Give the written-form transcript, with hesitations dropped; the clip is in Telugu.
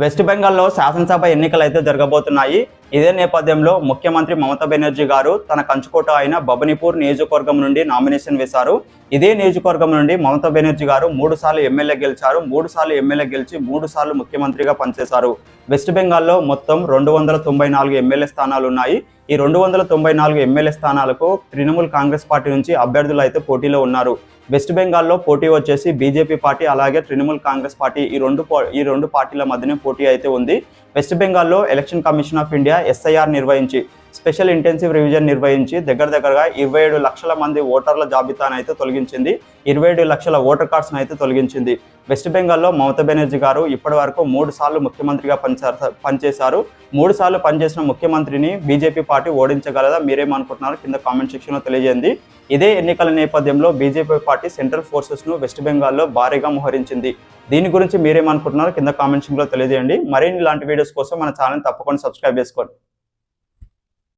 వెస్ట్ బెంగాల్లో శాసనసభ ఎన్నికలు అయితే జరగబోతున్నాయి. ఇదే నేపథ్యంలో ముఖ్యమంత్రి మమతా బెనర్జీ గారు తన కంచుకోట అయిన బబనీపూర్ నియోజకవర్గం నుండి నామినేషన్ వేశారు. ఇదే నియోజకవర్గం నుండి మమతా బెనర్జీ గారు 3 సార్లు ఎమ్మెల్యే గెలిచారు. 3 సార్లు ఎమ్మెల్యే గెలిచి 3 సార్లు ముఖ్యమంత్రిగా పనిచేశారు. వెస్ట్ బెంగాల్లో మొత్తం 294 ఎమ్మెల్యే స్థానాలు ఉన్నాయి. ఈ 294 ఎమ్మెల్యే స్థానాలకు తృణమూల్ కాంగ్రెస్ పార్టీ నుంచి అభ్యర్థులు అయితే పోటీలో ఉన్నారు. వెస్ట్ బెంగాల్లో పోటీ వచ్చేసి బీజేపీ పార్టీ అలాగే తృణమూల్ కాంగ్రెస్ పార్టీ ఈ రెండు పార్టీల మధ్యనే పోటీ అయితే ఉంది. వెస్ట్ బెంగాల్లో election commission of India SIR నిర్వహించి స్పెషల్ ఇంటెన్సివ్ రివిజన్ నిర్వహించి దగ్గరగా 27 లక్షల మంది ఓటర్ల జాబితాను అయితే తొలగించింది. 27 లక్షల ఓటర్ కార్డ్స్ను అయితే తొలగించింది. వెస్ట్ బెంగాల్లో మమతా బెనర్జీ గారు ఇప్పటి వరకు 3 సార్లు ముఖ్యమంత్రిగా పనిచేశారు. 3 సార్లు పనిచేసిన ముఖ్యమంత్రిని బీజేపీ పార్టీ ఓడించగలదా? మీరేమనుకుంటున్నారు? కింద కామెంట్ సెక్షన్లో తెలియజేయండి. ఇదే ఎన్నికల నేపథ్యంలో బీజేపీ పార్టీ సెంట్రల్ ఫోర్సెస్ను వెస్ట్ బెంగాల్లో భారీగా మోహరించింది. దీని గురించి మీరేమనుకుంటున్నారు? కింద కామెంట్ సెక్షన్లో తెలియజేయండి. మరిన్ని ఇలాంటి వీడియోస్ కోసం మన ఛానల్ తప్పకుండా సబ్స్క్రైబ్ చేసుకోండి.